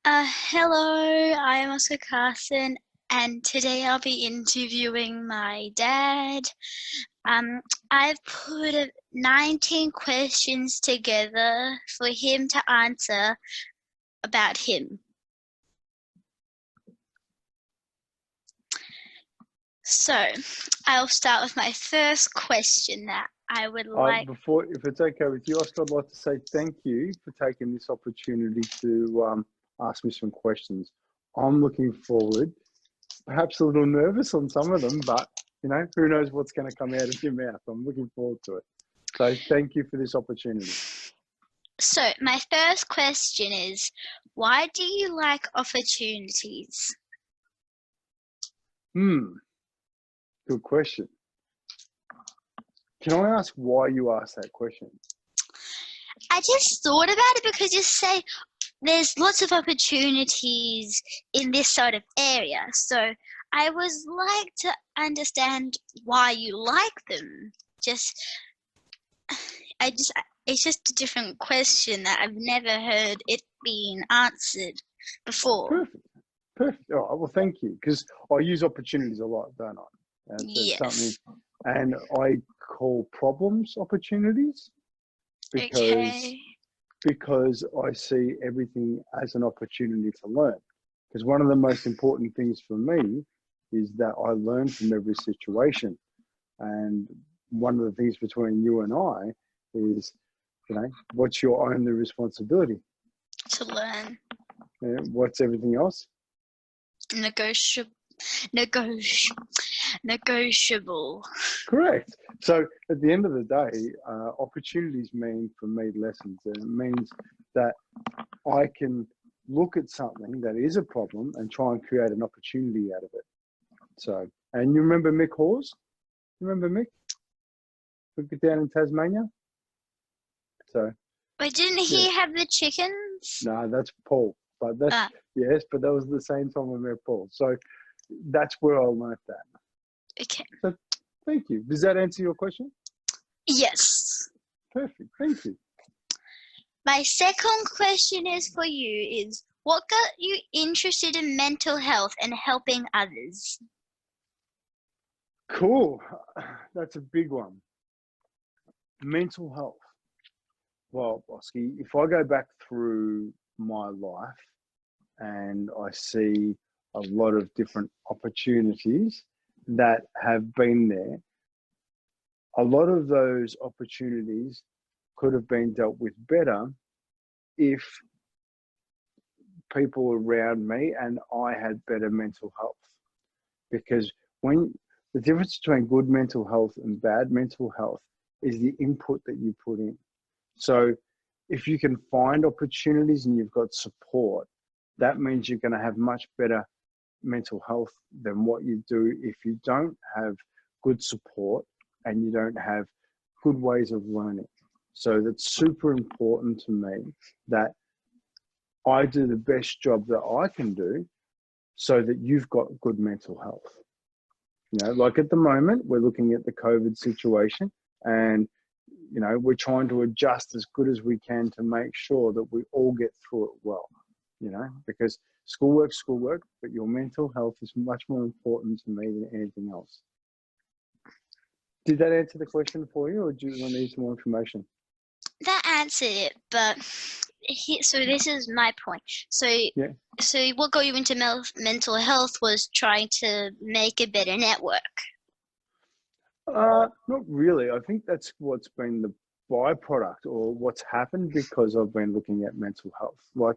Hello, I am also Carson, and today I'll be interviewing my dad. I've put 19 questions together for him to answer about him. So, I'll start with my first question that I would like. Before, if it's okay with you, Oscar, I'd like to say thank you for taking this opportunity to ask me some questions. I'm looking forward, perhaps a little nervous on some of them, but you know, who knows what's going to come out of your mouth. I'm looking forward to it. So thank you for this opportunity. So, my first question is, why do you like opportunities? Good question. Can I ask why you asked that question? I just thought about it because you say there's lots of opportunities in this sort of area. So I would like to understand why you like them. It's just a different question that I've never heard it being answered before. Perfect. All right, well, thank you, because I use opportunities a lot, don't I? And yes. Something, and I call problems opportunities because I see everything as an opportunity to learn. Because one of the most important things for me is that I learn from every situation. And one of the things between you and I is, you know, what's your only responsibility? To learn. Yeah, what's everything else? Negotiable. Correct. So at the end of the day, opportunities mean for me lessons. And it means that I can look at something that is a problem and try and create an opportunity out of it. So, and you remember Mick Hawes? You remember Mick? Took it down in Tasmania. So. But didn't he have the chickens? No, that's Paul. But that's yes, but that was the same time I met Paul. So that's where I learned that. Okay. So thank you. Does that answer your question? Yes. Perfect. Thank you. My second question is for you is, what got you interested in mental health and helping others? Cool. That's a big one. Mental health. Well, Oski, if I go back through my life and I see a lot of different opportunities that have been there, a lot of those opportunities could have been dealt with better if people around me and I had better mental health. Because when the difference between good mental health and bad mental health is the input that you put in. So if you can find opportunities and you've got support, that means you're going to have much better mental health than what you do if you don't have good support and you don't have good ways of learning. So that's super important to me that I do the best job that I can do so that you've got good mental health. You know, like at the moment, we're looking at the COVID situation and, you know, we're trying to adjust as good as we can to make sure that we all get through it well, you know, because schoolwork's schoolwork, but your mental health is much more important to me than anything else. Did that answer the question for you, or do you want to need some more information? That answered it, but so this is my point. So what got you into mental health was trying to make a better network. Not really. I think that's what's been the byproduct or what's happened because I've been looking at mental health. Like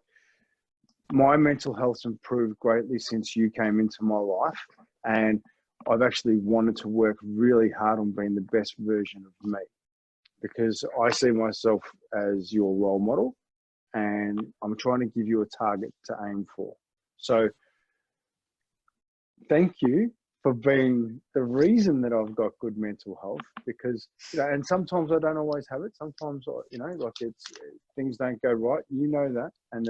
my mental health's improved greatly since you came into my life, and I've actually wanted to work really hard on being the best version of me because I see myself as your role model and I'm trying to give you a target to aim for. So thank you for being the reason that I've got good mental health because, you know, and sometimes I don't always have it. Sometimes, you know, like things don't go right. You know that, and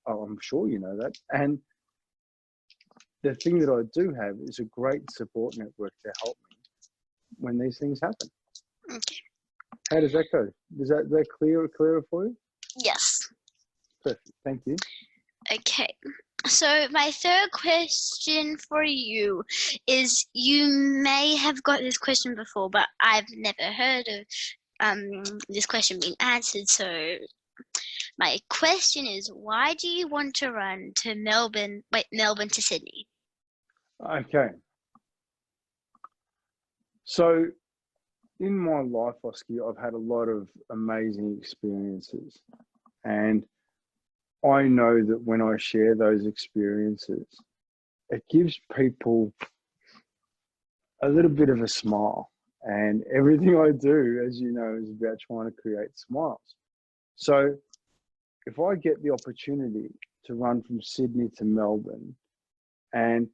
I'm sure you know that. And the thing that I do have is a great support network to help me when these things happen. Okay. How does that go? Is that clearer for you? Yes. Perfect. Thank you. Okay. So my third question for you is, you may have got this question before, but I've never heard of this question being answered. So my question is, why do you want to run to Melbourne to Sydney? Okay. So in my life, Oski, I've had a lot of amazing experiences. And I know that when I share those experiences, it gives people a little bit of a smile. And everything I do, as you know, is about trying to create smiles. So if I get the opportunity to run from Sydney to Melbourne and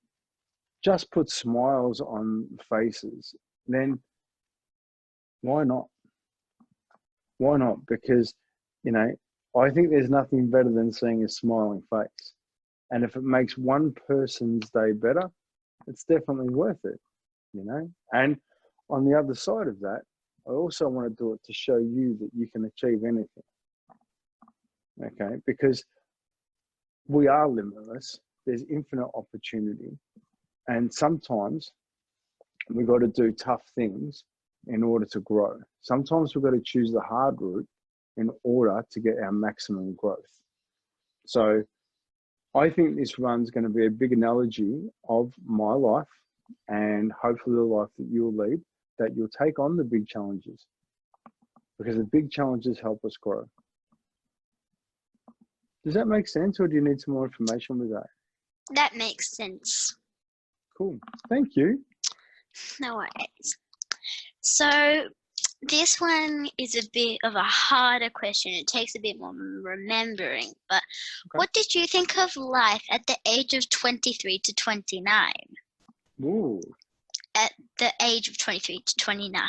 just put smiles on faces, then why not? Why not? Because, you know, I think there's nothing better than seeing a smiling face. And if it makes one person's day better, it's definitely worth it, you know? And on the other side of that, I also want to do it to show you that you can achieve anything. Okay? Because we are limitless. There's infinite opportunity. And sometimes we've got to do tough things in order to grow. Sometimes we've got to choose the hard route in order to get our maximum growth. So I think this run's going to be a big analogy of my life, and hopefully the life that you'll lead, that you'll take on the big challenges, because the big challenges help us grow. Does that make sense, or do you need some more information with that? That makes sense. Cool. Thank you. No worries. So this one is a bit of a harder question. It takes a bit more remembering. But Okay. What did you think of life at the age of 23 to 29? Ooh. At the age of 23 to 29.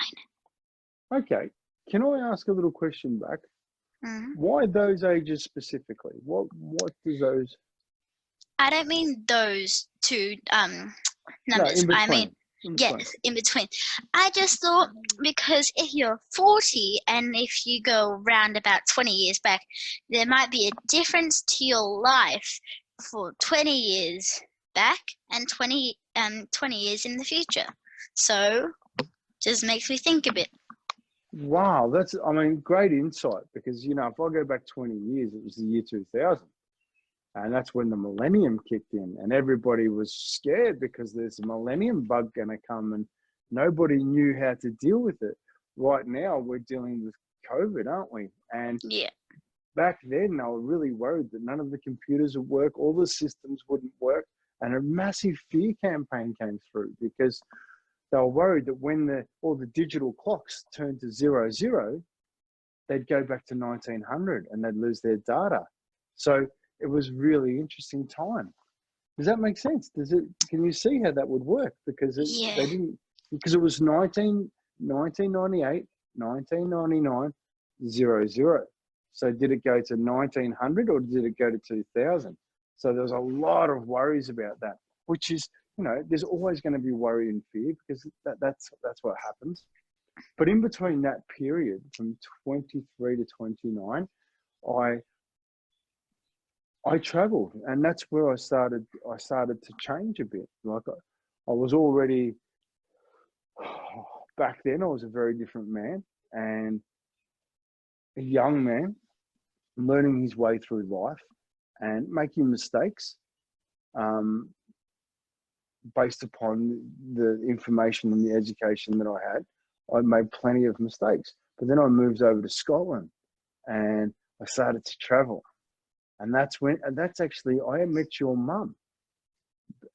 Okay. Can I ask a little question back? Mm-hmm. Why those ages specifically? What does those? I don't mean those two numbers. No, in between. I mean, yes, in between. I just thought, because if you're 40 and if you go round about 20 years back, there might be a difference to your life for 20 years back and 20 years in the future. So just makes me think a bit. Wow, that's, I mean, great insight, because, you know, if I go back 20 years, it was the year 2000. And that's when the millennium kicked in, and everybody was scared because there's a millennium bug going to come, and nobody knew how to deal with it. Right now, we're dealing with COVID, aren't we? And yeah, back then, they were really worried that none of the computers would work, all the systems wouldn't work, and a massive fear campaign came through, because they were worried that when all the digital clocks turned to 00, they'd go back to 1900 and they'd lose their data. So it was really interesting time. Does that make sense? Can you see how that would work? Because they didn't, because it was 1998, 1999, 00. So did it go to 1900 or did it go to 2000? So there was a lot of worries about that, which is, you know, there's always going to be worry and fear, because that's what happens. But in between that period, from 23 to 29, I traveled, and that's where I started to change a bit. Like I was already, back then I was a very different man, and a young man learning his way through life and making mistakes based upon the information and the education that I had. I made plenty of mistakes, but then I moved over to Scotland and I started to travel. And that's actually, I met your mum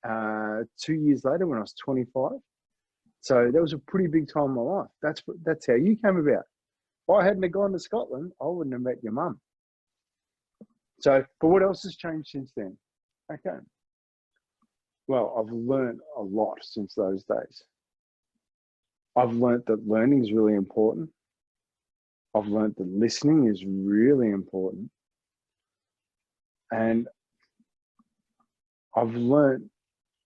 2 years later when I was 25. So that was a pretty big time in my life. That's how you came about. If I hadn't have gone to Scotland, I wouldn't have met your mum. So, but what else has changed since then? Okay. Well, I've learned a lot since those days. I've learned that learning is really important. I've learned that listening is really important. And I've learned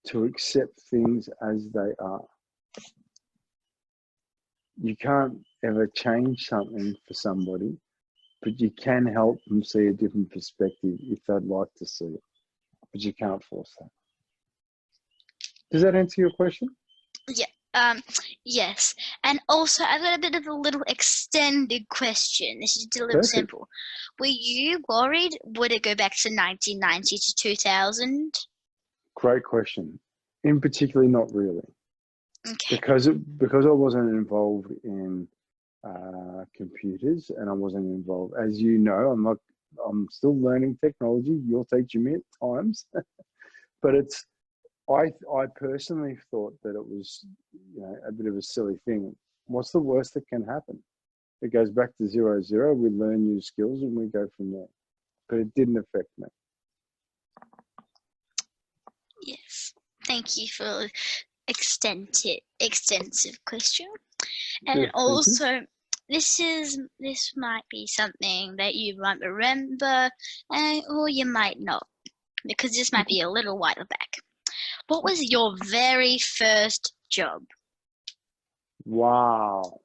to accept things as they are. You can't ever change something for somebody, but you can help them see a different perspective if they'd like to see it. but you can't force that. Does that answer your question? Yeah. Yes. And also, I've got a bit of a little extended question. This is a little Perfect. simple. Were you worried? Would it go back to 1990 to 2000? Great question. In particular, not really, Okay. because I wasn't involved in computers, and I wasn't involved. As you know, I'm still learning technology. You're teaching me at times, but I personally thought that it was, a bit of a silly thing. What's the worst that can happen? It goes back to 0-0. We learn new skills and we go from there. But it didn't affect me. Yes. Thank you for extensive question. And Good, also, this might be something that you might remember, or you might not, because this might be a little while back. What was your very first job? Wow.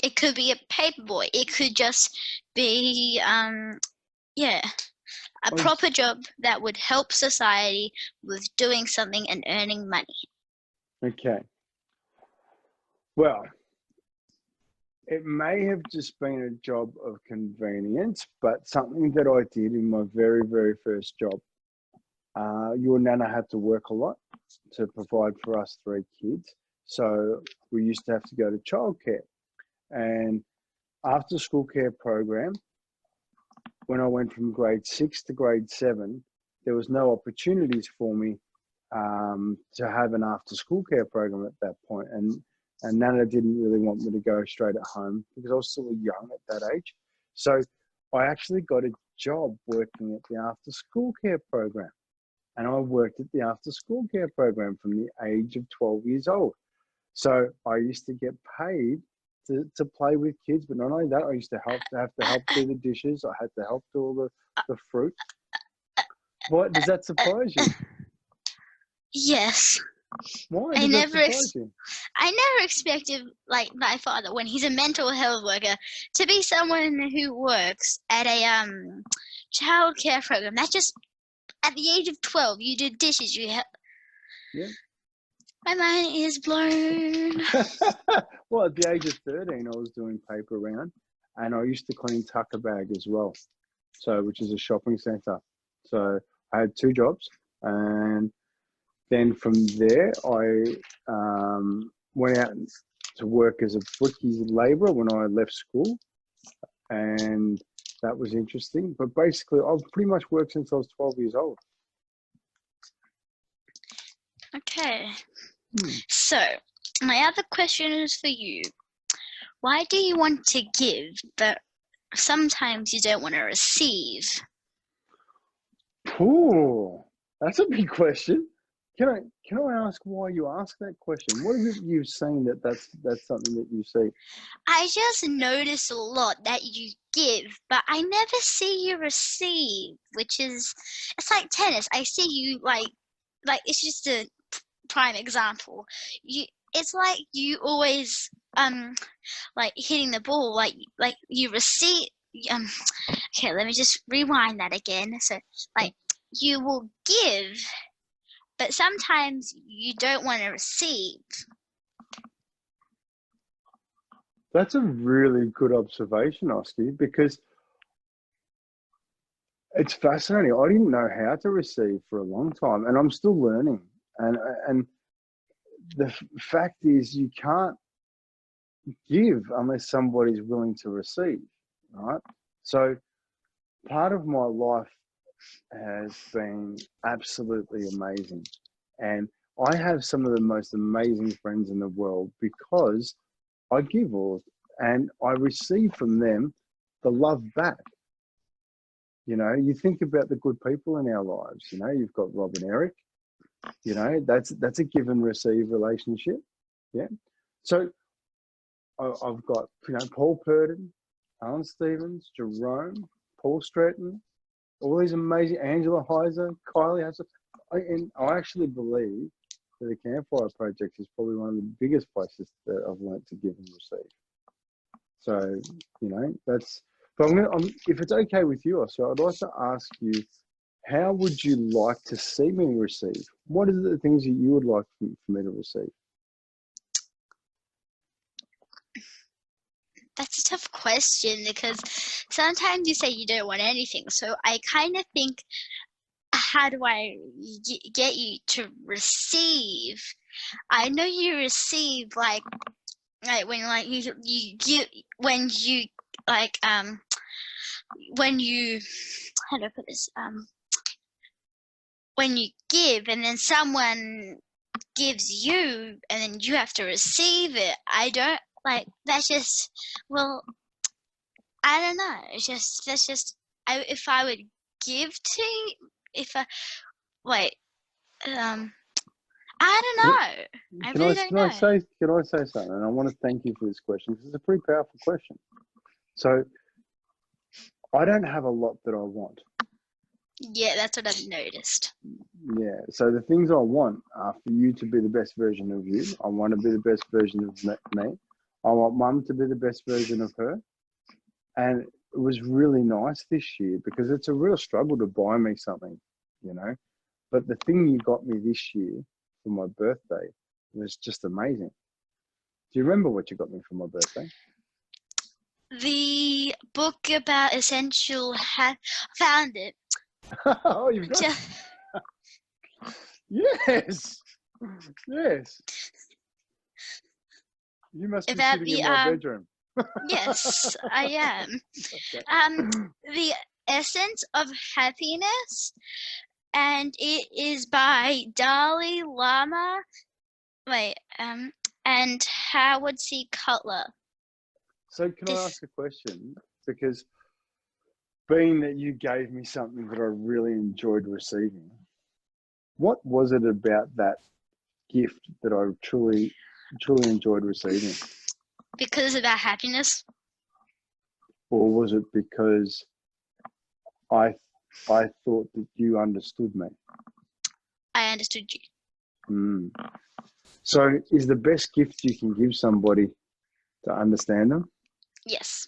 It could be a paperboy. It could just be, a proper job that would help society with doing something and earning money. Okay. Well, it may have just been a job of convenience, but something that I did in my very, very first job. Your nana had to work a lot to provide for us 3 kids. So we used to have to go to childcare. And after school care program, when I went from grade 6 to grade 7, there was no opportunities for me to have an after school care program at that point. And Nana didn't really want me to go straight at home because I was still young at that age. So I actually got a job working at the after school care program. And I worked at the after school care program from the age of 12 years old. So I used to get paid to play with kids, but not only that, I used to have to help do the dishes. I had to help do all the fruit. What, does that surprise you? Yes. Why does that surprise you? I never expected, like, my father, when he's a mental health worker, to be someone who works at a child care program. That just, at the age of 12, you do dishes. Yeah. My mind is blown. Well, at the age of 13, I was doing paper round, and I used to clean Tucker Bag as well, so which is a shopping centre. So I had 2 jobs, and then from there I went out to work as a brickies labourer when I left school, and that was interesting. But basically, I've pretty much worked since I was 12 years old. Okay. So, my other question is for you. Why do you want to give, but sometimes you don't want to receive? Ooh, that's a big question. Can I ask why you ask that question? What is it you've seen that's something that you see? I just notice a lot that you give, but I never see you receive, it's like tennis. I see you like it's just a prime example. It's like you always like hitting the ball, like you receive. Okay, let me just rewind that again. So like you will give, but sometimes you don't want to receive. That's a really good observation, Oski, because it's fascinating. I didn't know how to receive for a long time, and I'm still learning. And the fact is, you can't give unless somebody's willing to receive, right? So part of my life has been absolutely amazing, and I have some of the most amazing friends in the world because I give all and I receive from them the love back. You think about the good people in our lives. You've got Rob and Eric. That's a give and receive relationship. Yeah. So I've got Paul Purden, Alan Stevens, Jerome, Paul Stratton, all these amazing Angela Heiser, Kylie Heiser. And I actually believe that the Campfire Project is probably one of the biggest places that I've learned to give and receive. So that's. But if it's okay with you, so I'd like to ask you How would you like to see me receive? What are the things that you would like for me to receive? That's a tough question because sometimes you say you don't want anything. So I kind of think, how do I get you to receive? I know you receive like when like you give when you like when you how do I put this when you give and then someone gives you and then you have to receive it. I don't like that's just well I don't know. It's just that's just if I would give to you, if I wait I don't know. I really don't know. Can I say something? And I want to thank you for this question because it's a pretty powerful question. So I don't have a lot that I want. Yeah, that's what I've noticed. Yeah. So the things I want are for you to be the best version of you. I want to be the best version of me. I want Mum to be the best version of her. And it was really nice this year because it's a real struggle to buy me something, you know. But the thing you got me this year for my birthday was just amazing. Do you remember what you got me for my birthday? The book about essential found it. Oh, you've got it. Yes. Yes. You must be about sitting in my bedroom. Yes, I am. Okay. The Essence of Happiness, and it is by Dalai Lama. And Howard C. Cutler. So can I ask a question? Because being that you gave me something that I really enjoyed receiving, what was it about that gift that I truly enjoyed receiving? Because it's about happiness. Or was it because I thought that you understood me? I understood you. So is the best gift you can give somebody to understand them? Yes.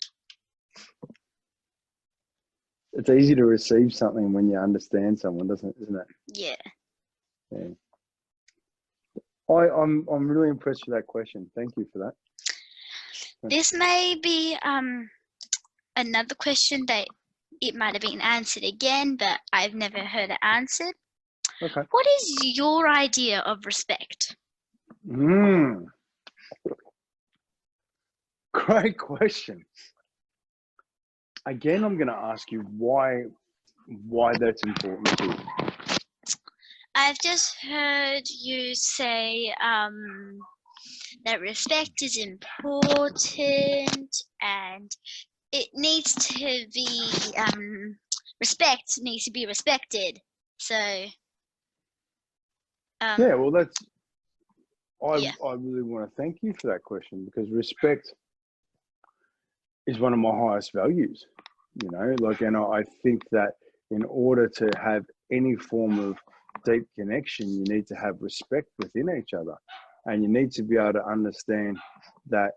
It's easy to receive something when you understand someone, isn't it? Yeah. Yeah. I'm really impressed with that question. Thank you for that. This may be another question that it might have been answered again, but I've never heard it answered. Okay. What is your idea of respect? Great question. Again, I'm going to ask you why that's important to you. I've just heard you say that respect is important and it needs to be respect needs to be respected. So yeah, well, I really want to thank you for that question because respect is one of my highest values, you know, and I think that in order to have any form of deep connection, you need to have respect within each other, and you need to be able to understand that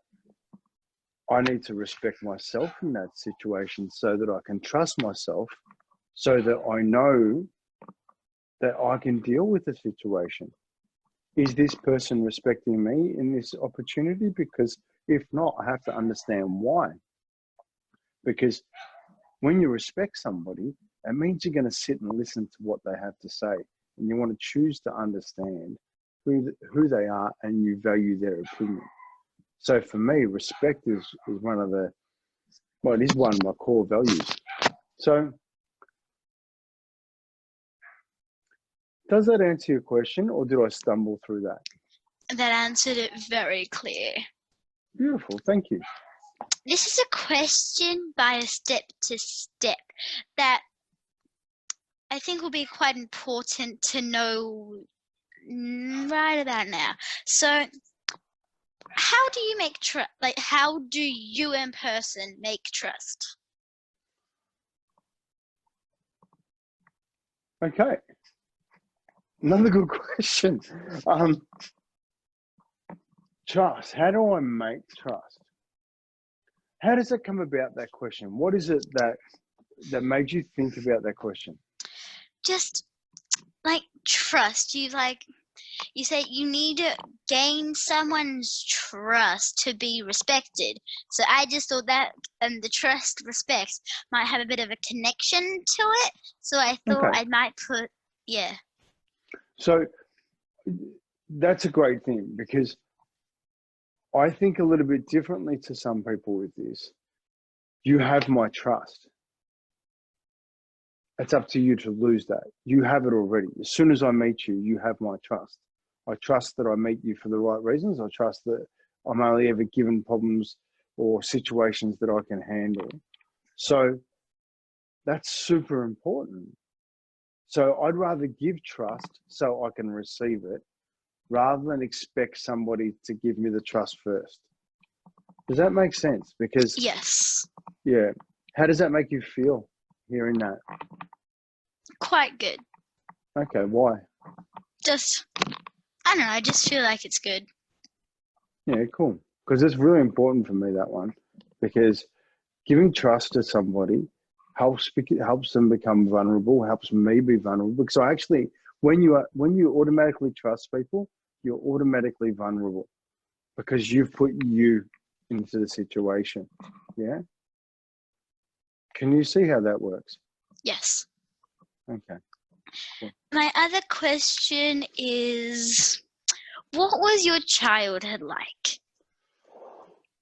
I need to respect myself in that situation so that I can trust myself, so that I know that I can deal with the situation. Is this person respecting me in this opportunity? Because if not, I have to understand why. Because when you respect somebody, it means you're going to sit and listen to what they have to say, and you want to choose to understand who they are, and you value their opinion. So for me, respect is one of it is one of my core values. So does that answer your question, or did I stumble through that? That answered it very clear. Beautiful, thank you. This is a question by a step to step that I think will be quite important to know right about now. So how do you make trust? Like, how do you in person make trust? Okay. Another good question. Trust. How do I make trust? How does it come about, that question? What is it that made you think about that question? just like trust. You say you need to gain someone's trust to be respected. So I just thought that the trust, respect might have a bit of a connection to it. So I thought Okay. I might put, yeah. So that's a great thing, because I think a little bit differently to some people with this. You have my trust. It's up to you to lose that. You have it already. As soon as I meet you, you have my trust. I trust that I meet you for the right reasons. I trust that I'm only ever given problems or situations that I can handle. So that's super important. So I'd rather give trust so I can receive it, rather than expect somebody to give me the trust first. Does that make sense? Because, Yes. yeah, how does that make you feel hearing that? Quite good. Okay, why? Just, I don't know, I just feel like it's good. Yeah, cool. Because it's really important for me, that one, because giving trust to somebody helps them become vulnerable, helps me be vulnerable. Because I actually, when you automatically trust people, you're automatically vulnerable, because you've put you into the situation. Yeah. Can you see how that works? Yes. Okay. Cool. My other question is, what was your childhood like?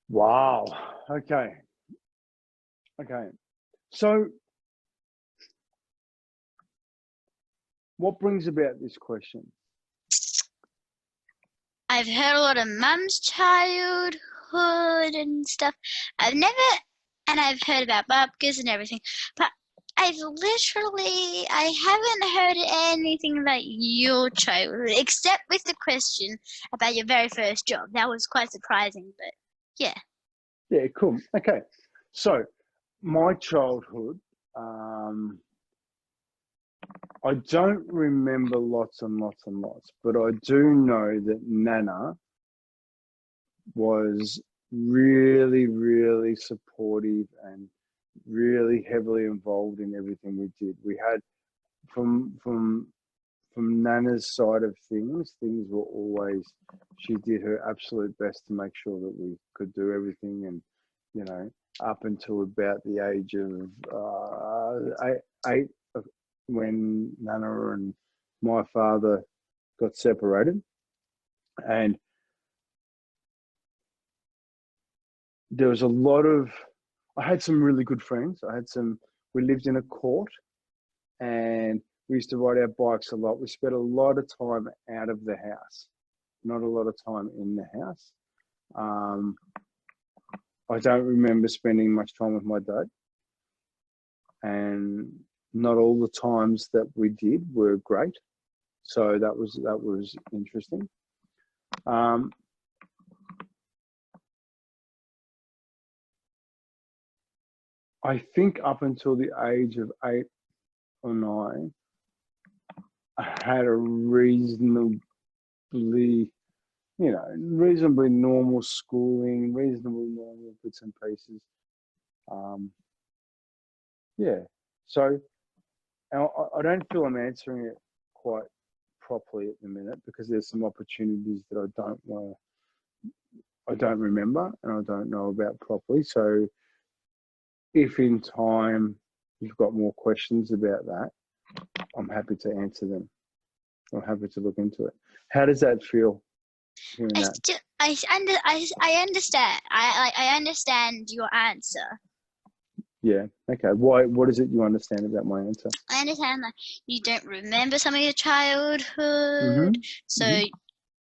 Wow. Okay. So what brings about this question? I've heard a lot of mum's childhood and stuff. I've heard about babkas and everything, but I haven't heard anything about your childhood, except with the question about your very first job. That was quite surprising, but yeah. Yeah, cool. Okay. So my childhood, I don't remember lots and lots and lots, but I do know that Nana was really, really supportive and really heavily involved in everything we did. We had, from Nana's side of things were always, she did her absolute best to make sure that we could do everything. And, you know, up until about the age of eight, when Nana and my father got separated. And there was a lot of, I had some really good friends. We lived in a court, and we used to ride our bikes a lot. We spent a lot of time out of the house, not a lot of time in the house. I don't remember spending much time with my dad, and not all the times that we did were great. So that was interesting. I think up until the age of 8 or 9, I had a reasonably normal schooling, reasonably normal bits and pieces. Yeah. So I don't feel I'm answering it quite properly at the minute, because there's some opportunities that I don't remember and I don't know about properly. So if in time you've got more questions about that, I'm happy to answer them. I'm happy to look into it. How does that feel? I understand. I understand your answer. Yeah. Okay. Why? What is it you understand about my answer? I understand that you don't remember some of your childhood, Mm-hmm. so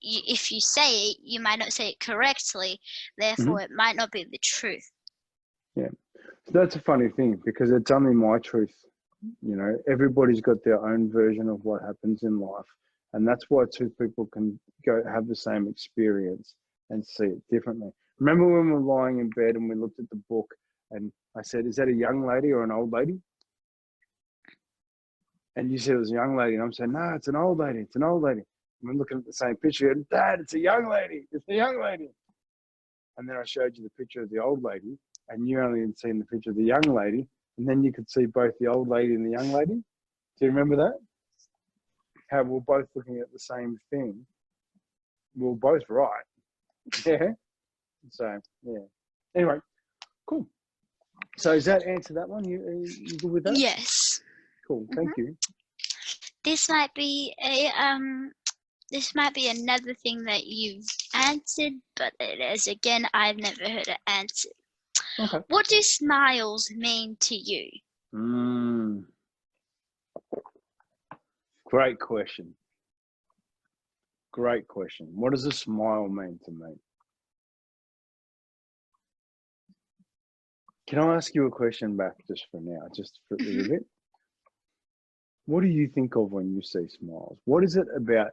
if you say it, you might not say it correctly. Therefore, it might not be the truth. Yeah. So that's a funny thing, because it's only my truth. You know, everybody's got their own version of what happens in life. And that's why two people can go have the same experience and see it differently. Remember when we were lying in bed and we looked at the book and I said, is that a young lady or an old lady? And you said it was a young lady. And I'm saying, no, it's an old lady. It's an old lady. And we're looking at the same picture. And Dad, it's a young lady. It's a young lady. And then I showed you the picture of the old lady, and you only had seen the picture of the young lady. And then you could see both the old lady and the young lady. Do you remember that? how we're both looking at the same thing. We're both right. Yeah. So, yeah. Anyway, cool. So, does that answer that one? You good with that? Yes. Cool. Thank you. This might be another thing that you've answered, but it is, again, I've never heard it answered. Okay. What do smiles mean to you? Great question. Great question. What does a smile mean to me? Can I ask you a question back just for now, just for a little bit? What do you think of when you see smiles? What is it about?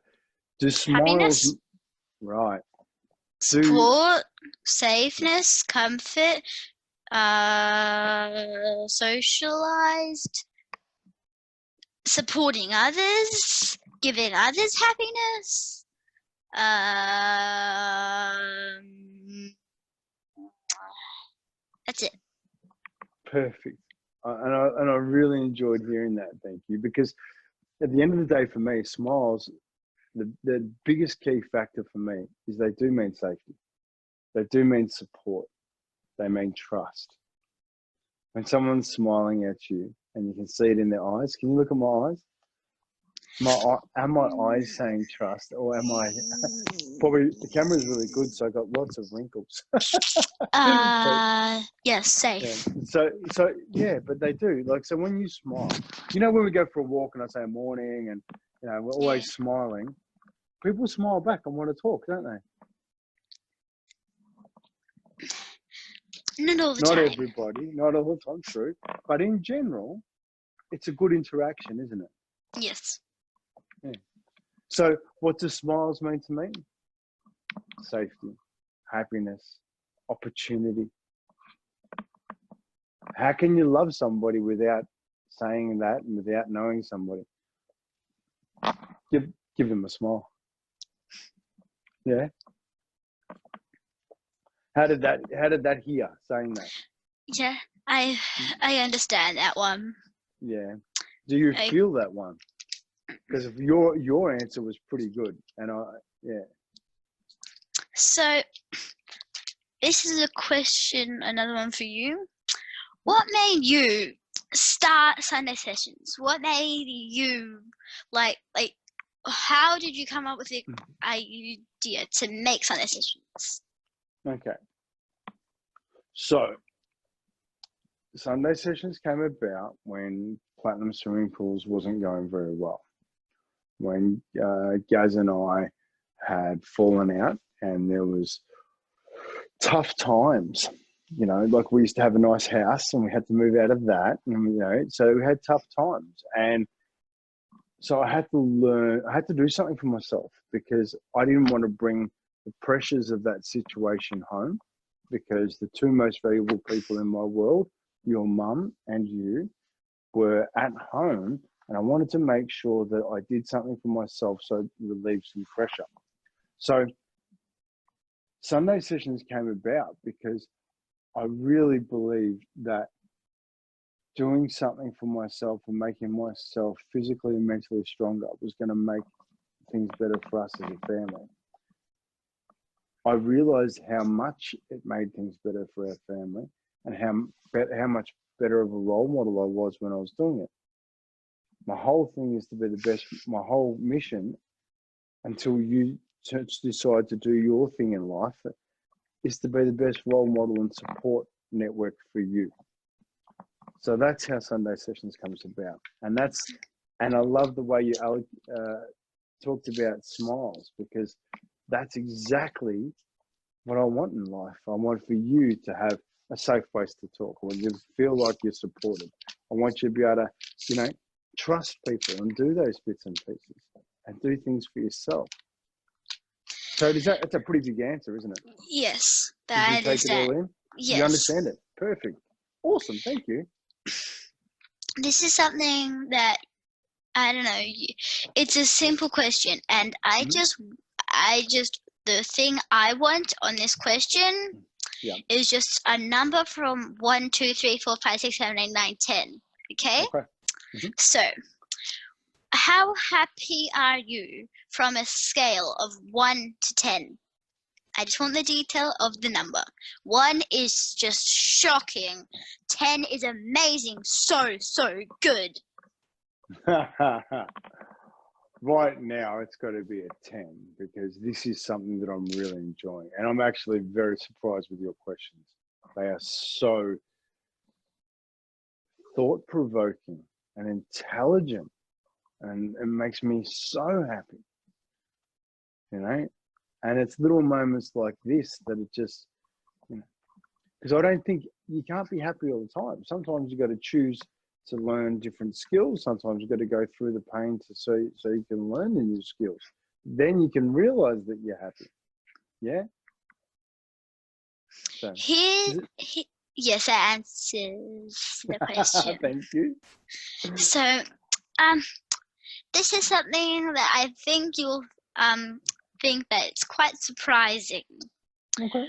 Do smiles? Happiness? Right. Support, safeness, comfort, socialized, supporting others, giving others happiness. That's it. Perfect. And I really enjoyed hearing that. Thank you. Because at the end of the day, for me, smiles, the biggest key factor for me is they do mean safety. They do mean support. They mean trust. When someone's smiling at you and you can see it in their eyes, can you look at my eyes? Am my eyes saying trust, or am I probably the camera's really good, so I got lots of wrinkles. Yes, safe. Yeah. So yeah, but they do. Like, so when you smile, when we go for a walk and I say morning, and we're always smiling, people smile back and want to talk, don't they? Not all the time. Not everybody, not all the time, true. But in general, it's a good interaction, isn't it? Yes. Yeah. So what do smiles mean to me? Safety, happiness, opportunity. How can you love somebody without saying that and without knowing somebody? Give them a smile. Yeah. How did that hear saying that? Yeah, I understand that one. Yeah. Do you feel that one? Because your answer was pretty good, and So this is a question, another one for you. What made you start Sunday sessions? What made you like? How did you come up with the idea to make Sunday sessions? Okay. So Sunday sessions came about when Platinum Swimming Pools wasn't going very well. When Gaz and I had fallen out and there was tough times, like we used to have a nice house and we had to move out of that, and so we had tough times. And so I had to do something for myself, because I didn't want to bring the pressures of that situation home, because the two most valuable people in my world, your mum and you, were at home, and I wanted to make sure that I did something for myself so it relieved some pressure. So Sunday sessions came about because I really believed that doing something for myself and making myself physically and mentally stronger was going to make things better for us as a family. I realized how much it made things better for our family, and how much better of a role model I was when I was doing it. My whole thing is to be the best. My whole mission, until you decide to do your thing in life, is to be the best role model and support network for you. So that's how Sunday sessions comes about, and I love the way you talked about smiles, because that's exactly what I want in life. I want for you to have a safe place to talk. I want you to feel like you're supported. I want you to be able to, trust people and do those bits and pieces and do things for yourself. So it's a pretty big answer, isn't it? Yes, Did you take it all in? Yes. You understand it? Perfect. Awesome. Thank you. This is something that, I don't know, it's a simple question, and the thing I want on this question is just a number from 1, 2, 3, 4, 5, 6, 7, 8, 9, 10. Okay? Okay. Mm-hmm. So, how happy are you from a scale of 1 to 10? I just want the detail of the number. 1 is just shocking. 10 is amazing. So good. Right now, it's got to be a 10 because this is something that I'm really enjoying. And I'm actually very surprised with your questions. They are so thought-provoking and intelligent, and it makes me so happy, you know? And it's little moments like this that it just, you know, because I don't think you can't be happy all the time. Sometimes you got to choose to learn different skills. Sometimes you've got to go through the pain so you can learn the new skills. Then you can realize that you're happy. Yeah. So, yes, that answers the question. Thank you. So, this is something that I think you'll think that it's quite surprising. Okay.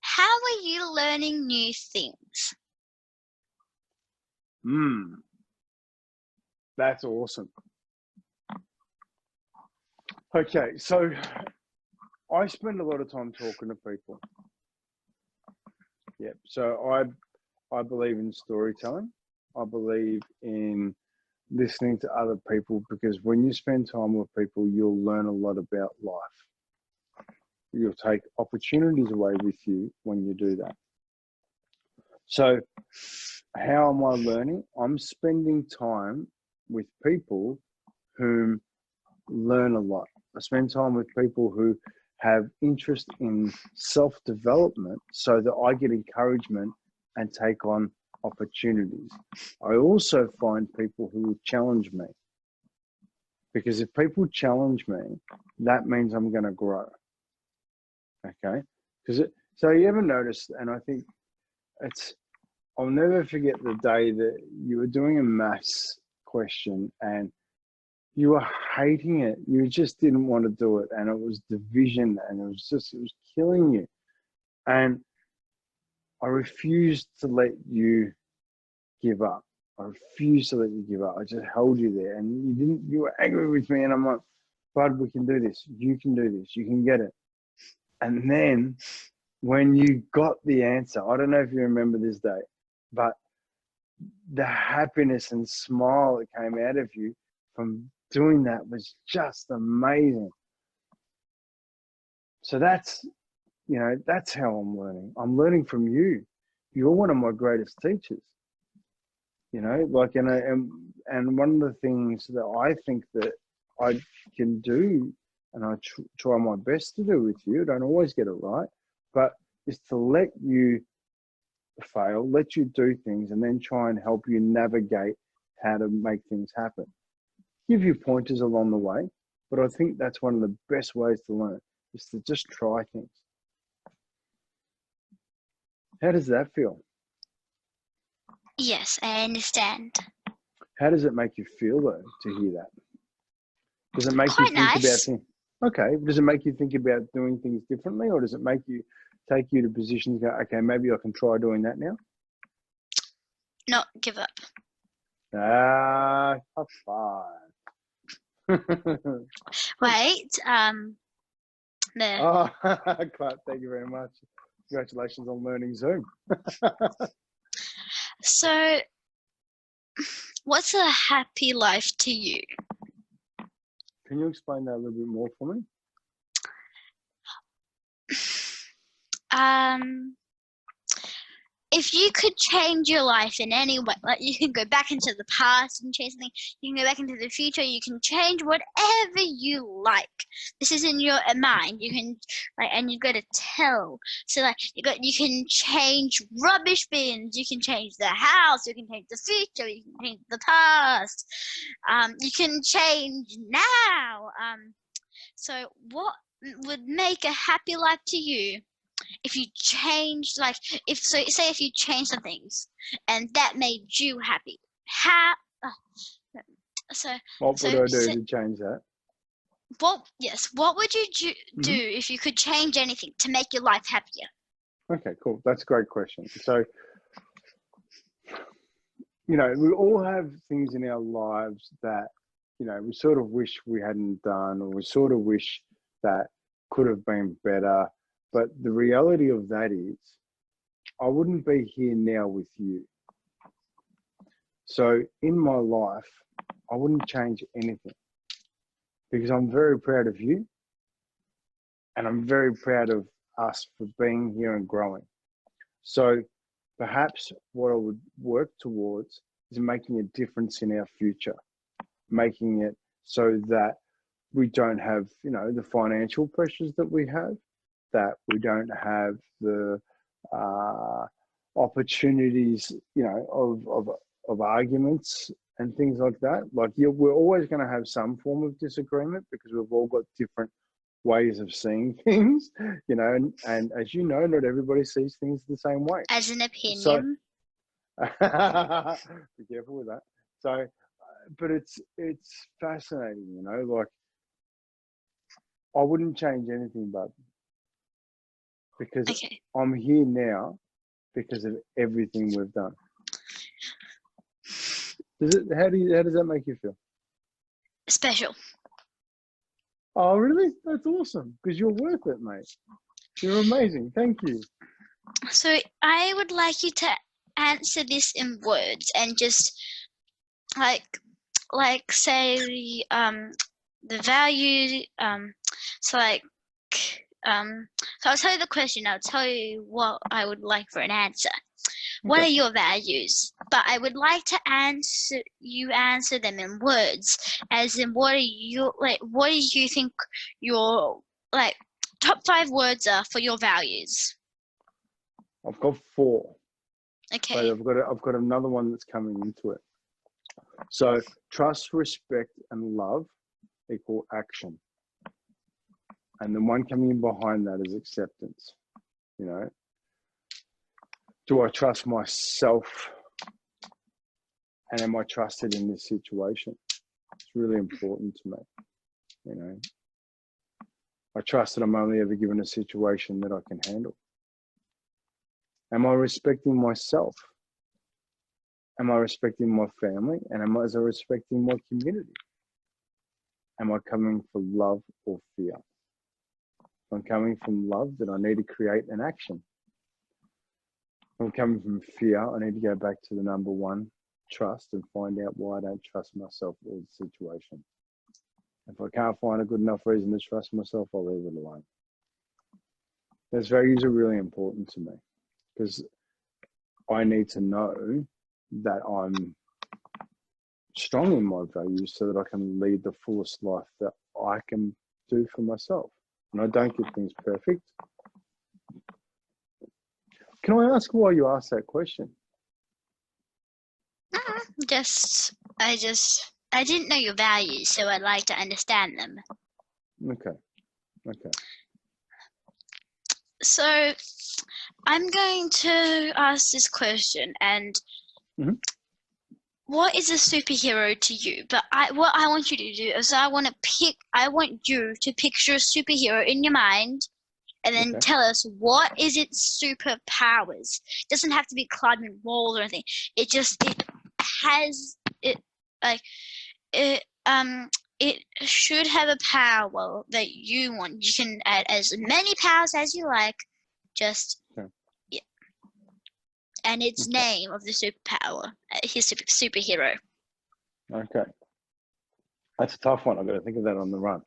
How are you learning new things? That's awesome. Okay, so I spend a lot of time talking to people. Yeah, so I believe in storytelling. I believe in listening to other people, because when you spend time with people, you'll learn a lot about life. You'll take opportunities away with you when you do that. So how am I learning? I'm spending time with people who learn a lot. I spend time with people who have interest in self-development so that I get encouragement and take on opportunities. I also find people who will challenge me, because if people challenge me, that means I'm going to grow. Okay? So you ever notice, and I think I'll never forget the day that you were doing a maths question and you were hating it. You just didn't want to do it. And it was division, and it was killing you. And I refused to let you give up. I refused to let you give up. I just held you there, and you were angry with me. And I'm like, Bud, we can do this. You can do this. You can get it. And then when you got the answer, I don't know if you remember this day, but the happiness and smile that came out of you from doing that was just amazing. So that's how I'm learning. I'm learning from you. You're one of my greatest teachers. And one of the things that I think that I can do, and I try my best to do with you, I don't always get it right, but is to let you fail, let you do things, and then try and help you navigate how to make things happen. Give you pointers along the way, but I think that's one of the best ways to learn, is to just try things. How does that feel? Yes, I understand. How does it make you feel, though, to hear that? Does it make Quite you think nice. about things? Okay. Does it make you think about doing things differently, or does it take you to positions, go, okay, maybe I can try doing that now? Not give up. High five. Wait, Oh, clap, thank you very much. Congratulations on learning Zoom. So, what's a happy life to you? Can you explain that a little bit more for me? If you could change your life in any way, like you can go back into the past and change something, you can go back into the future, you can change whatever you like. This is in your mind. You can and you've got to tell. So you can change rubbish bins, you can change the house, you can change the future, you can change the past. You can change now. So what would make a happy life to you? If you change, if you change some things and that made you happy, What would I do to change that? What would you do if you could change anything to make your life happier? Okay, cool. That's a great question. So, we all have things in our lives that you know, we sort of wish we hadn't done, or we sort of wish that could have been better. But the reality of that is, I wouldn't be here now with you. So in my life, I wouldn't change anything, because I'm very proud of you, and I'm very proud of us for being here and growing. So perhaps what I would work towards is making a difference in our future, making it so that we don't have, you know, the financial pressures that we have, that we don't have the opportunities, you know, of arguments and things like that. Like, we're always going to have some form of disagreement, because we've all got different ways of seeing things, you know, and as you know, not everybody sees things the same way. As an opinion. So, be careful with that. So, but it's fascinating, you know, like, I wouldn't change anything, but because Okay. I'm here now because of everything we've done. How does that make you feel? Special. Oh, really? That's awesome, because you're worth it, mate. You're amazing. Thank you. So I would like you to answer this in words, and just like say the value, so I'll tell you the question, I'll tell you what I would like for an answer. What are your values? But I would like to answer them in words, as in what do you think your top 5 words are for your values? I've got 4. Okay. But I've got another one that's coming into it. So trust, respect, and love equal action. And the one coming in behind that is acceptance. You know, do I trust myself? And am I trusted in this situation? It's really important to me. You know, I trust that I'm only ever given a situation that I can handle. Am I respecting myself? Am I respecting my family? And am I respecting my community? Am I coming for love or fear? If I'm coming from love, then I need to create an action. If I'm coming from fear, I need to go back to the number 1, trust, and find out why I don't trust myself or the situation. If I can't find a good enough reason to trust myself, I'll leave it alone. Those values are really important to me, because I need to know that I'm strong in my values, so that I can lead the fullest life that I can do for myself. And I don't get things perfect. Can I ask why you asked that question? I didn't know your values, so I'd like to understand them. Okay. So I'm going to ask this question, and what is a superhero to you? But what I want you to do is I want you to picture a superhero in your mind, and then tell us what is its superpowers. It doesn't have to be climbing walls or anything. It should have a power that you want. You can add as many powers as you like. And its name of the superpower, his superhero. Okay. That's a tough one. I've got to think of that on the run.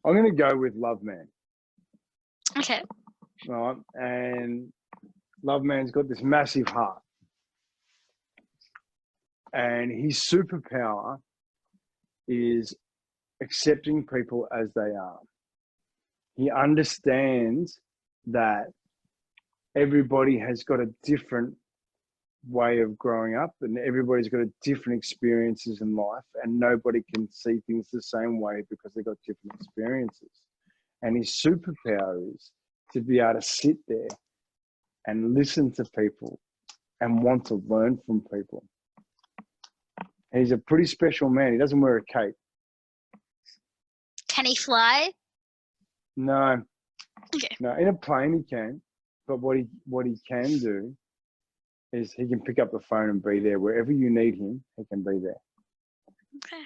I'm going to go with Love Man. Okay. Right. And Love Man's got this massive heart. And his superpower is accepting people as they are. He understands that everybody has got a different way of growing up, and everybody's got different experiences in life, and nobody can see things the same way because they've got different experiences. And his superpower is to be able to sit there and listen to people and want to learn from people. And he's a pretty special man. He doesn't wear a cape. Can he fly? No. Okay. No, in a plane he can, but what he can do is he can pick up the phone and be there wherever you need him. He can be there. Okay.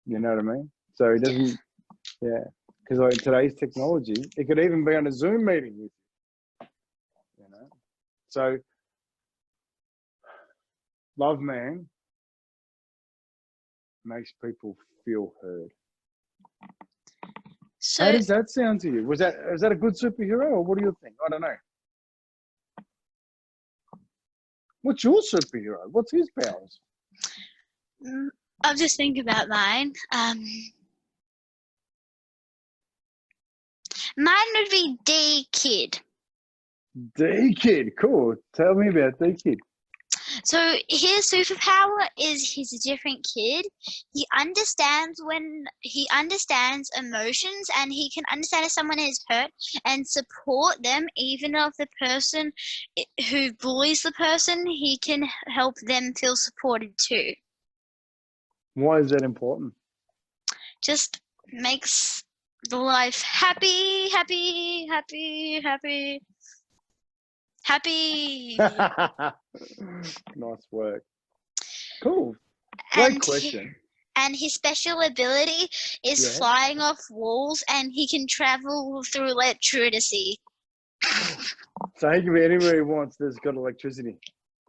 You know what I mean? So he doesn't. Yeah, because like today's technology, it could even be on a Zoom meeting with you. You know, so love, man, makes people feel heard. So how does that sound to you? Is that a good superhero, or what do you think? I don't know. What's your superhero? What's his powers? I'll just think about mine. Mine would be D-Kid. D-Kid, cool. Tell me about D-Kid. So his superpower is he's a different kid. He understands emotions, and he can understand if someone is hurt and support them, even if the person who bullies the person, he can help them feel supported too. Why is that important? Just makes the life happy. Nice work. Cool. Great And question. And his special ability is flying off walls, and he can travel through electricity. So he can be anywhere he wants that's got electricity.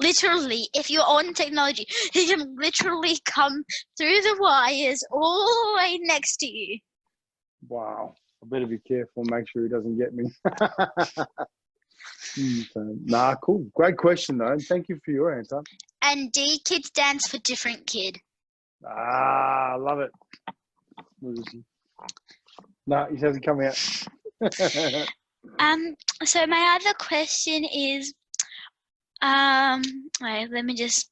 Literally, if you're on technology, he can literally come through the wires all the way next to you. Wow. I better be careful, make sure he doesn't get me. Nah, cool. Great question, though. Thank you for your answer. And D-Kid stands for different kid. Ah, love it. No, he hasn't come out. So my other question is, wait, let me just.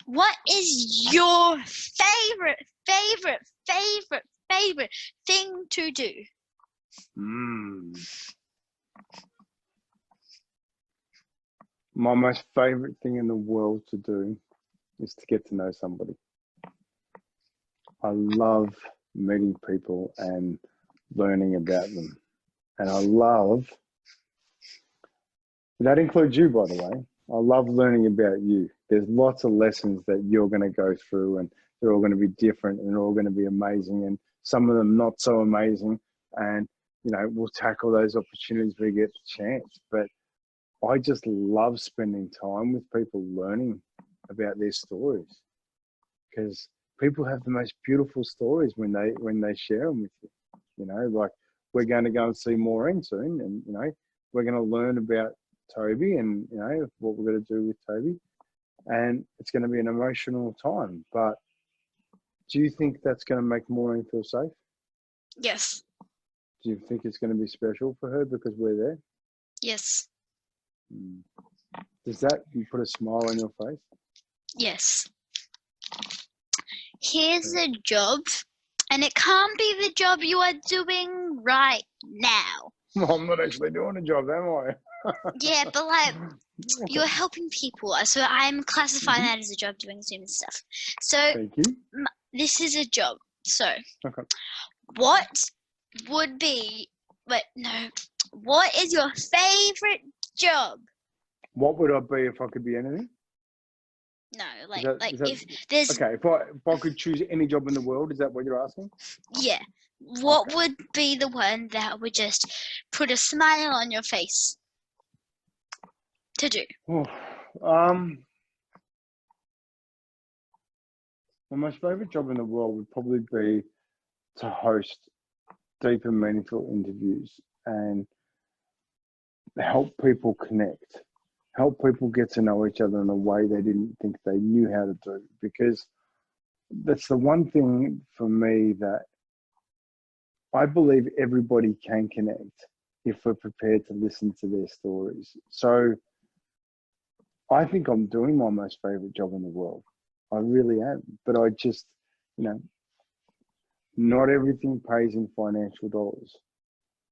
What is your favorite thing to do? My most favorite thing in the world to do is to get to know somebody. I love meeting people and learning about them. And I love, that includes you, by the way. I love learning about you. There's lots of lessons that you're going to go through, and they're all going to be different, and they're all going to be amazing, and some of them not so amazing. And, you know, we'll tackle those opportunities when we get the chance. But I just love spending time with people, learning about their stories, because people have the most beautiful stories when they share them with you. You know, like we're going to go and see Maureen soon, and you know, we're going to learn about Toby and you know what we're going to do with Toby, and it's going to be an emotional time. But do you think that's going to make Maureen feel safe? Yes. Do you think it's going to be special for her because we're there? Yes. Does that put a smile on your face? Yes. Here's a job, and it can't be the job you are doing right now. Well, I'm not actually doing a job, am I? Yeah, but like you're helping people, so I'm classifying that as a job, doing Zoom and stuff. So thank you. This is a job. So what would be? What is your favorite job? What would I be if I could be anything? No, if there's if I could choose any job in the world, is that what you're asking? Yeah. What would be the one that would just put a smile on your face to do? My most favorite job in the world would probably be to host deep and meaningful interviews and help people connect, help people get to know each other in a way they didn't think they knew how to do. Because that's the one thing for me that I believe everybody can connect if we're prepared to listen to their stories. So I think I'm doing my most favorite job in the world. I really am. But I just, you know, not everything pays in financial dollars,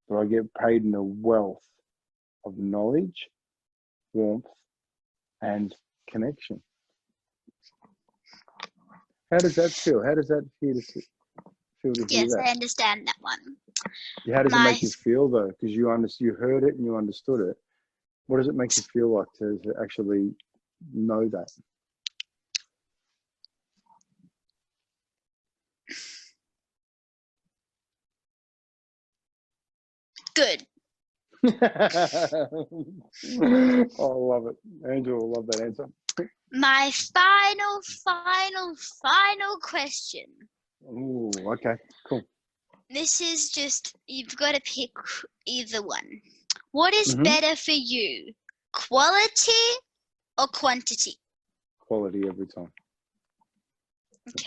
but I get paid in a wealth of knowledge, warmth, and connection. How does that feel? How does that feel to hear yes, that? I understand that one. How does it make you feel though? Because you heard it and you understood it. What does it make you feel like to actually know that? Good. I love it. Andrew will love that answer. My final question. Ooh, okay, cool. This is just, you've got to pick either one. What is better for you, quality or quantity? Quality every time.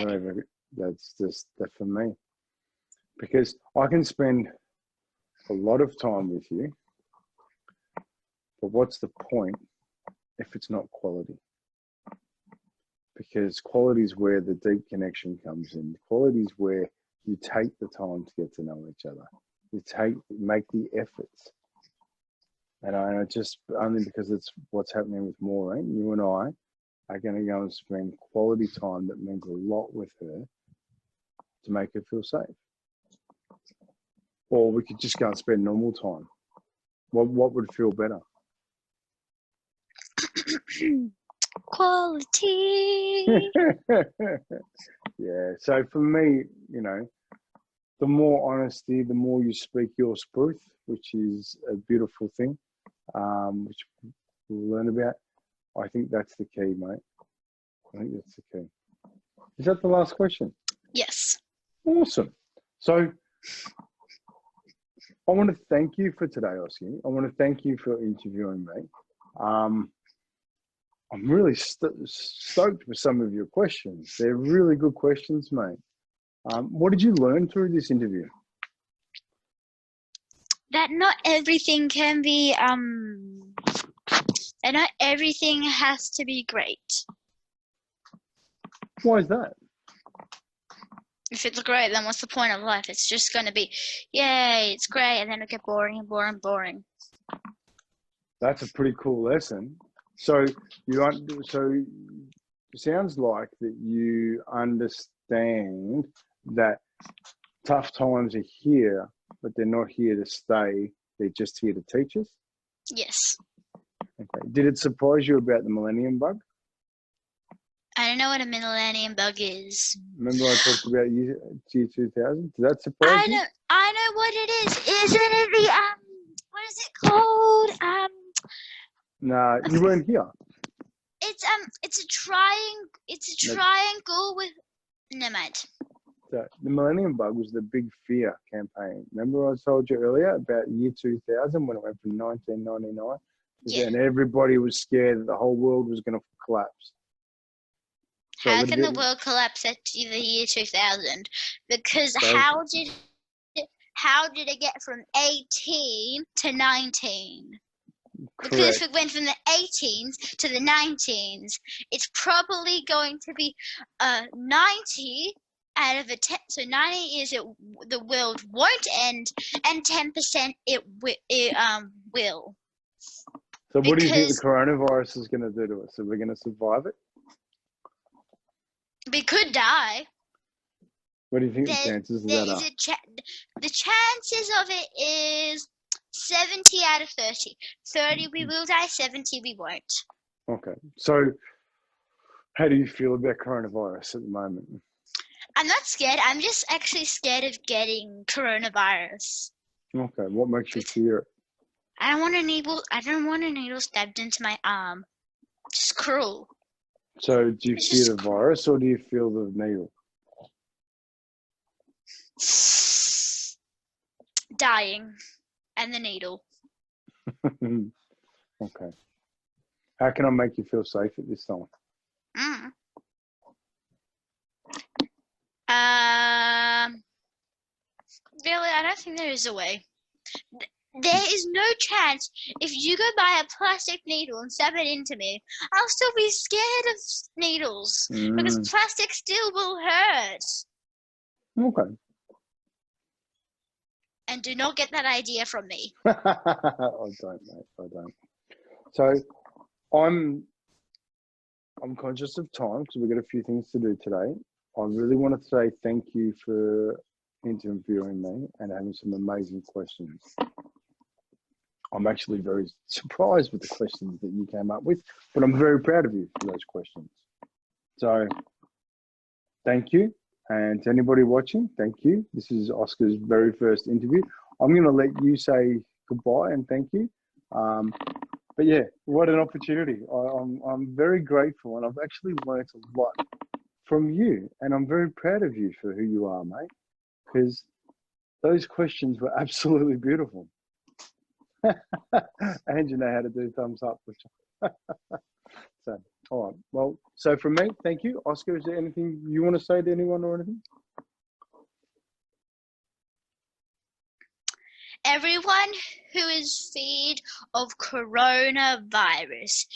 Okay. That's just that for me. Because I can spend a lot of time with you, but what's the point if it's not quality? Because quality is where the deep connection comes in. Quality is where you take the time to get to know each other. You make the efforts. And I just, only because it's what's happening with Maureen, you and I are going to go and spend quality time that means a lot with her to make her feel safe. Or we could just go and spend normal time. What would feel better? Quality. Yeah. So for me, you know, the more honesty, the more you speak your truth, which is a beautiful thing, which we'll learn about. I think that's the key, mate. I think that's the key. Is that the last question? Yes. Awesome. So I want to thank you for today, Ossie. I want to thank you for interviewing me. I'm really stoked with some of your questions. They're really good questions, mate. What did you learn through this interview? That not everything can be, that not everything has to be great. Why is that? If it's great, then what's the point of life? It's just going to be, yay, it's great, and then it'll get boring and boring and boring. That's a pretty cool lesson. So it sounds like that you understand that tough times are here, but they're not here to stay. They're just here to teach us. Yes. Okay. Did it surprise you about the Millennium Bug? I don't know what a millennium bug is. Remember I talked about year 2000? Did that surprise you? I know what it is. Isn't it the what is it called? No, you weren't here. It's a triangle with, never mind. So the Millennium Bug was the Big Fear campaign. Remember I told you earlier about year 2000 when it went from 1999? Yeah. And everybody was scared that the whole world was going to collapse. So how can the world collapse at the year 2000? Because how did it get from 18 to 19? Correct. Because if it went from the 18s to the 19s, it's probably going to be 90 out of a 10. So 90 is the world won't end, and 10% it will. So what do you think the coronavirus is going to do to us? Are we going to survive it? We could die. What do you think the chances of that are? The chances of it is 70 out of 30. 30 we will die, 70 we won't. Okay. So how do you feel about coronavirus at the moment? I'm not scared. I'm just actually scared of getting coronavirus. Okay. What makes you fear it? I don't want a needle stabbed into my arm. Just cruel. So do you fear the virus or do you feel the needle? Dying. And the needle. Okay. How can I make you feel safe at this time? Really, I don't think there is a way. There is no chance if you go buy a plastic needle and stab it into me, I'll still be scared of needles because plastic still will hurt. Okay. And do not get that idea from me. I don't, mate. I don't. So I'm conscious of time because we've got a few things to do today. I really want to say thank you for interviewing me and having some amazing questions. I'm actually very surprised with the questions that you came up with, but I'm very proud of you for those questions. So thank you. And to anybody watching, thank you. This is Oscar's very first interview. I'm going to let you say goodbye and thank you. But yeah, what an opportunity. I'm very grateful, and I've actually learnt a lot from you, and I'm very proud of you for who you are, mate, because those questions were absolutely beautiful. And you know how to do thumbs up. So, all right. Well, so from me, thank you. Oscar, is there anything you want to say to anyone or anything? Everyone who is feared of coronavirus,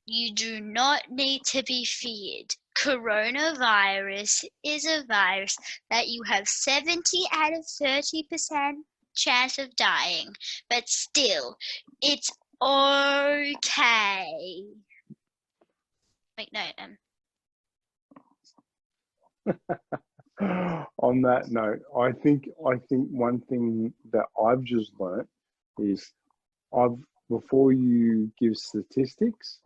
you do not need to be feared. Coronavirus is a virus that you have 70 out of 30% chance of dying, but still, it's okay. Wait, no. On that note, I think one thing that I've just learnt is before you give statistics,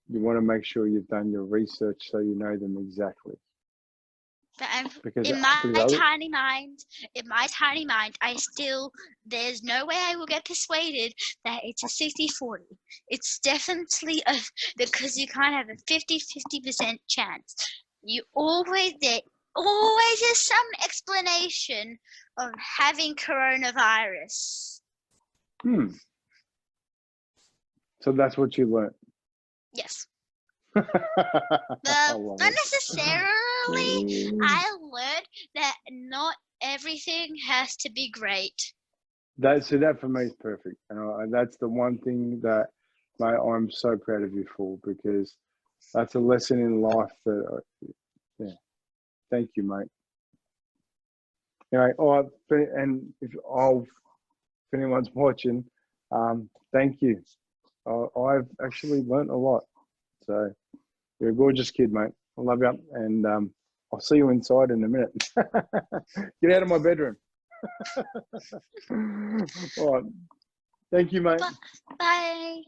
you want to make sure you've done your research so you know them exactly. But in my tiny mind, there's no way I will get persuaded that it's a 60-40. It's definitely because you can't have a 50% chance. There always is some explanation of having coronavirus. So that's what you learned. Yes. Not necessarily. I learned that not everything has to be great. That for me is perfect, and that's the one thing that, mate, I'm so proud of you for, because that's a lesson in life that, yeah. Thank you, mate. Anyway, and if anyone's watching, thank you. I've actually learnt a lot. So you're a gorgeous kid, mate. I love you, and I'll see you inside in a minute. Get out of my bedroom. All right. Thank you, mate. Bye.